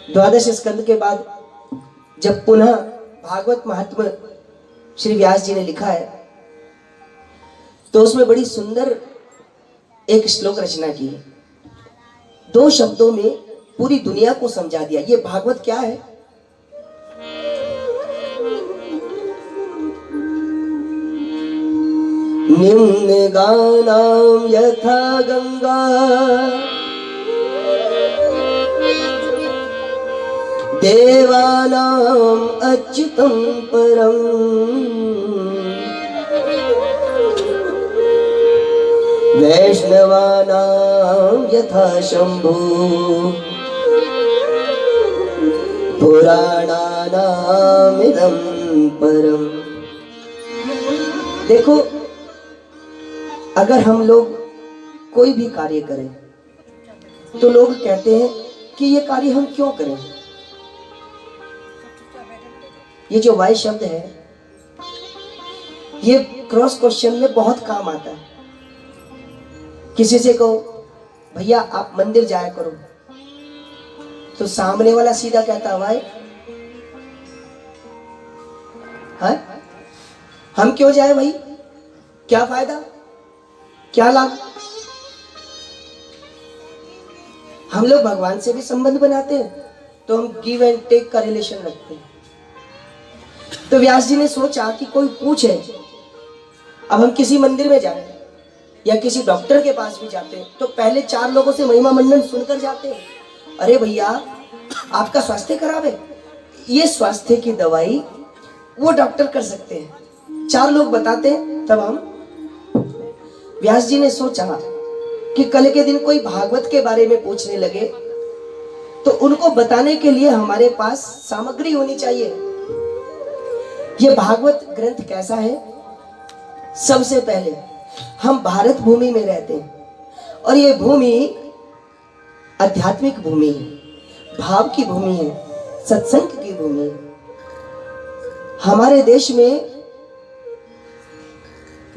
द्वादश स्कंद के बाद जब पुनः भागवत महात्म्य श्री व्यास जी ने लिखा है तो उसमें बड़ी सुंदर एक श्लोक रचना की है। 2 शब्दों में पूरी दुनिया को समझा दिया। ये भागवत क्या है? निम्न गानाम यथा गंगा देवानाम अच्युतम परम वैष्णवानाम यथा शंभु पुराणानाम इदं परम। देखो, अगर हम लोग कोई भी कार्य करें तो लोग कहते हैं कि ये कार्य हम क्यों करें। ये जो वाई शब्द है ये क्रॉस क्वेश्चन में बहुत काम आता है। किसी से कहो भैया आप मंदिर जाया करो तो सामने वाला सीधा कहता भाई है हम क्यों जाए भाई, क्या फायदा, क्या लाभ। हम लोग भगवान से भी संबंध बनाते हैं तो हम गिव एंड टेक का रिलेशन रखते हैं। तो व्यास जी ने सोचा कि कोई पूछे, अब हम किसी मंदिर में जाए या किसी डॉक्टर के पास भी जाते हैं तो पहले 4 लोगों से महिमा मंडन सुनकर जाते हैं। अरे भैया आपका स्वास्थ्य खराब है, ये स्वास्थ्य की दवाई वो डॉक्टर कर सकते हैं, 4 लोग बताते हैं तब हम। व्यास जी ने सोचा कि कल के दिन कोई भागवत के बारे में पूछने लगे तो उनको बताने के लिए हमारे पास सामग्री होनी चाहिए। ये भागवत ग्रंथ कैसा है? सबसे पहले हम भारत भूमि में रहते हैं और ये भूमि आध्यात्मिक भूमि है, भाव की भूमि है, सत्संग की भूमि है। हमारे देश में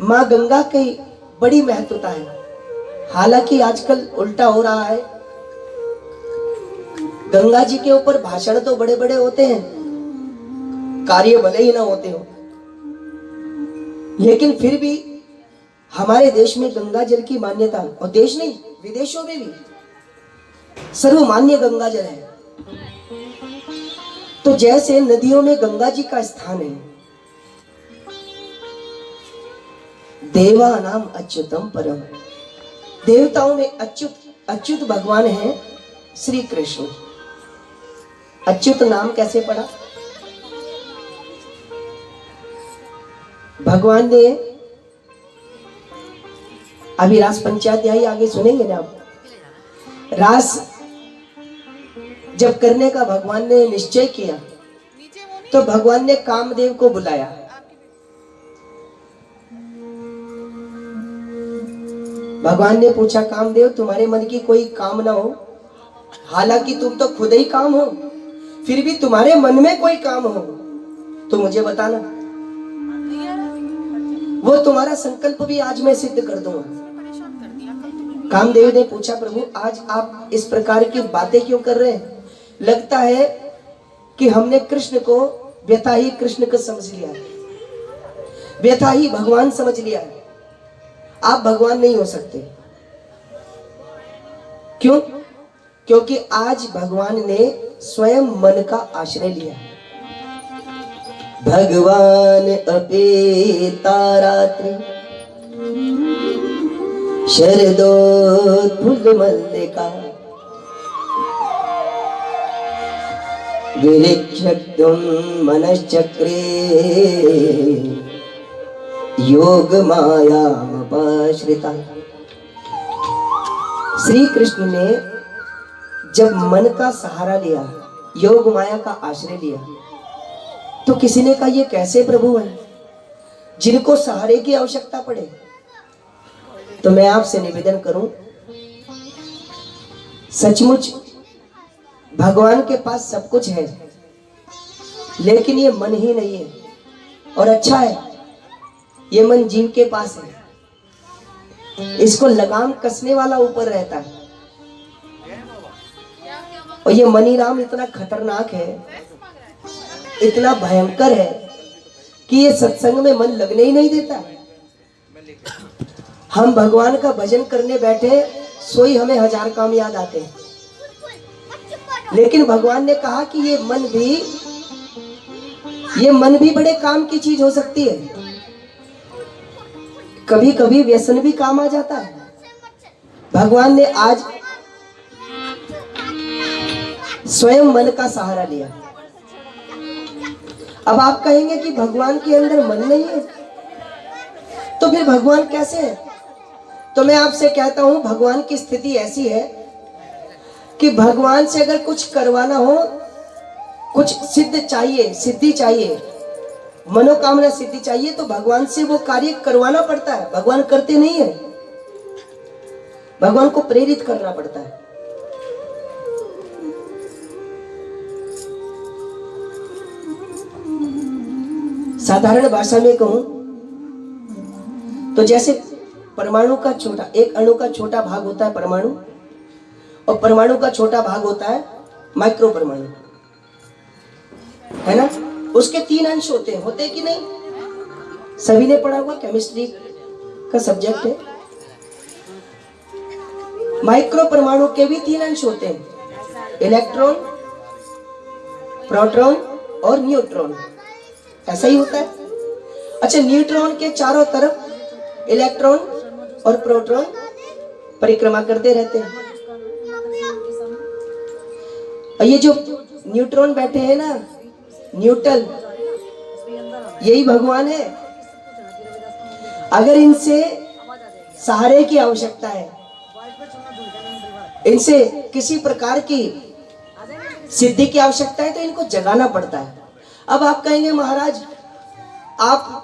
माँ गंगा की बड़ी महत्वता है। हालांकि आजकल उल्टा हो रहा है, गंगा जी के ऊपर भाषण तो बड़े बड़े होते हैं, कार्य भले ही ना होते हो, लेकिन फिर भी हमारे देश में गंगा जल की मान्यता, और देश नहीं विदेशों में भी सर्वमान्य गंगा जल है। तो जैसे नदियों में गंगा जी का स्थान है, देवा नाम अच्युतम परम, देवताओं में अच्युत भगवान है श्री कृष्ण। अच्युत नाम कैसे पड़ा? भगवान ने अभी रास पंचाध्यायी आगे सुनेंगे ना आप। रास जब करने का भगवान ने निश्चय किया तो भगवान ने कामदेव को बुलाया। भगवान ने पूछा, कामदेव तुम्हारे मन की कोई कामना हो, हालांकि तुम तो खुद ही काम हो, फिर भी तुम्हारे मन में कोई काम हो तो मुझे बताना, वो तुम्हारा संकल्प भी आज मैं सिद्ध कर दूंगा। कामदेव ने पूछा, प्रभु आज आप इस प्रकार की बातें क्यों कर रहे हैं? लगता है कि हमने कृष्ण को व्यथा ही कृष्ण को समझ लिया, व्यथा ही भगवान समझ लिया। आप भगवान नहीं हो सकते। क्यों? क्योंकि आज भगवान ने स्वयं मन का आश्रय लिया। भगवान अपेता रात्रि शरदोत्फुल्ल मल्लिका विलिक्षितुं मनश्चक्रे योग मायामपाश्रिता। श्री कृष्ण ने जब मन का सहारा लिया, योग माया का आश्रय लिया, तो किसी ने कहा ये कैसे प्रभु है जिनको सहारे की आवश्यकता पड़े। तो मैं आपसे निवेदन करूं, सचमुच भगवान के पास सब कुछ है, लेकिन ये मन ही नहीं है। और अच्छा है ये मन जीव के पास है, इसको लगाम कसने वाला ऊपर रहता है। और ये मनीराम इतना खतरनाक है, इतना भयंकर है कि ये सत्संग में मन लगने ही नहीं देता। हम भगवान का भजन करने बैठे, सोई हमें 1000 काम याद आते हैं, लेकिन भगवान ने कहा कि ये मन भी बड़े काम की चीज हो सकती है। कभी कभी व्यसन भी काम आ जाता है। भगवान ने आज स्वयं मन का सहारा लिया। अब आप कहेंगे कि भगवान के अंदर मन नहीं है, तो फिर भगवान कैसे है? तो मैं आपसे कहता हूं, भगवान की स्थिति ऐसी है कि भगवान से अगर कुछ करवाना हो, कुछ सिद्धि चाहिए, मनोकामना सिद्धि चाहिए, तो भगवान से वो कार्य करवाना पड़ता है। भगवान करते नहीं है, भगवान को प्रेरित करना पड़ता है। साधारण भाषा में कहूं तो जैसे परमाणु का छोटा, एक अणु का छोटा भाग होता है परमाणु, और परमाणु का छोटा भाग होता है माइक्रो परमाणु, है ना? उसके 3 अंश होते कि नहीं? सभी ने पढ़ा हुआ, केमिस्ट्री का सब्जेक्ट है। माइक्रो परमाणु के भी 3 अंश होते हैं, इलेक्ट्रॉन, प्रोटॉन और न्यूट्रॉन। ऐसा ही होता है। अच्छा, न्यूट्रॉन के चारों तरफ इलेक्ट्रॉन और प्रोटॉन परिक्रमा करते रहते हैं। और ये जो न्यूट्रॉन बैठे हैं ना, न्यूटन, यही भगवान है। अगर इनसे सहारे की आवश्यकता है, इनसे किसी प्रकार की सिद्धि की आवश्यकता है, तो इनको जगाना पड़ता है। अब आप कहेंगे महाराज आप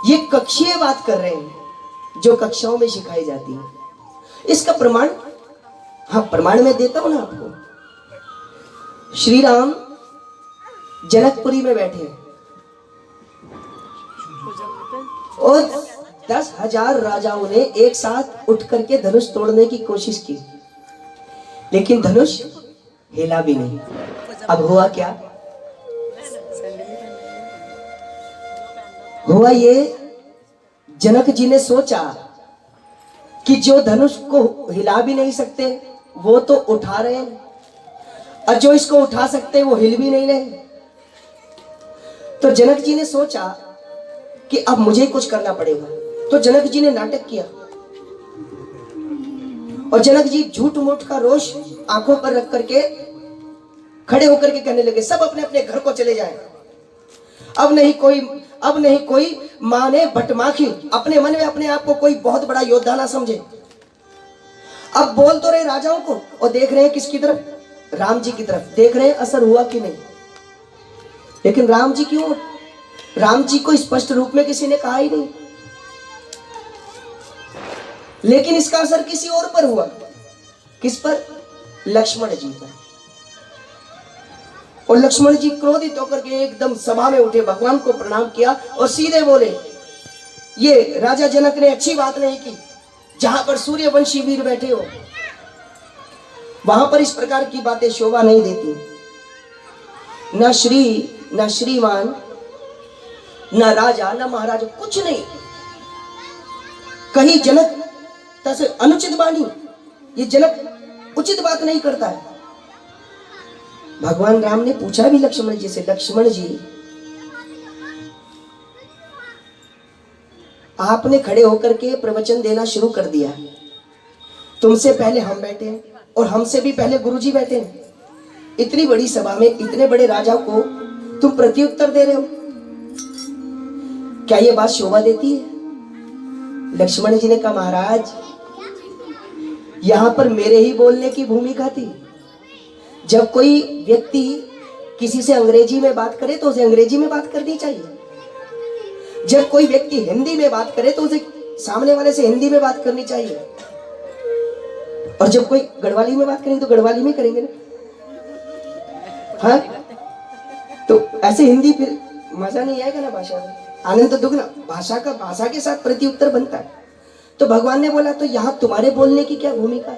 ये कक्षीय बात कर रहे हैं जो कक्षाओं में सिखाई जाती है, इसका प्रमाण? हाँ, प्रमाण मैं देता हूं ना आपको। श्री राम जनकपुरी में बैठे और 10,000 राजाओं ने एक साथ उठ करके धनुष तोड़ने की कोशिश की, लेकिन धनुष हिला भी नहीं। अब हुआ क्या? हुआ ये, जनक जी ने सोचा कि जो धनुष को हिला भी नहीं सकते वो तो उठा रहे हैं, और जो इसको उठा सकते वो हिल भी नहीं रहे। तो जनक जी ने सोचा कि अब मुझे कुछ करना पड़ेगा। तो जनक जी ने नाटक किया, और जनक जी झूठ मूठ का रोष आंखों पर रख करके खड़े होकर के कहने लगे, सब अपने अपने घर को चले जाएं। अब नहीं कोई माने बटमाखी, अपने मन में अपने आप को कोई बहुत बड़ा योद्धा ना समझे। अब बोल तो रहे राजाओं को, और देख रहे हैं किसकी तरफ? राम जी की तरफ देख रहे हैं, असर हुआ कि नहीं? लेकिन राम जी क्यों? राम जी को स्पष्ट रूप में किसी ने कहा ही नहीं, लेकिन इसका असर किसी और पर हुआ। किस पर? लक्ष्मण जी पर। और लक्ष्मण जी क्रोधित होकर के एकदम सभा में उठे, भगवान को प्रणाम किया और सीधे बोले, ये राजा जनक ने अच्छी बात नहीं की। जहां पर सूर्यवंशी वीर बैठे हो वहां पर इस प्रकार की बातें शोभा नहीं देती। न श्री, न श्रीमान, न राजा, न महाराजा, कुछ नहीं। कहीं जनक तसे अनुचित वाणी, ये जनक उचित बात नहीं करता है। भगवान राम ने पूछा भी लक्ष्मण जी से, लक्ष्मण जी आपने खड़े होकर के प्रवचन देना शुरू कर दिया, तुमसे पहले हम बैठे हैं और हमसे भी पहले गुरुजी बैठे हैं। इतनी बड़ी सभा में इतने बड़े राजा को तुम प्रत्युत्तर दे रहे हो, क्या ये बात शोभा देती है? लक्ष्मण जी ने कहा, महाराज यहां पर मेरे ही बोलने की भूमिका थी। जब कोई व्यक्ति किसी से अंग्रेजी में बात करे तो उसे अंग्रेजी में बात करनी चाहिए। जब कोई व्यक्ति हिंदी में बात करे तो उसे सामने वाले से हिंदी में बात करनी चाहिए, और जब कोई गढ़वाली में बात करेंगे तो गढ़वाली में करेंगे ना। हाँ, तो ऐसे हिंदी फिर मजा नहीं आएगा ना, भाषा में आनंद तो दुगना। भाषा के साथ प्रत्युत्तर बनता है। तो भगवान ने बोला, तो यहाँ तुम्हारे बोलने की क्या भूमिका?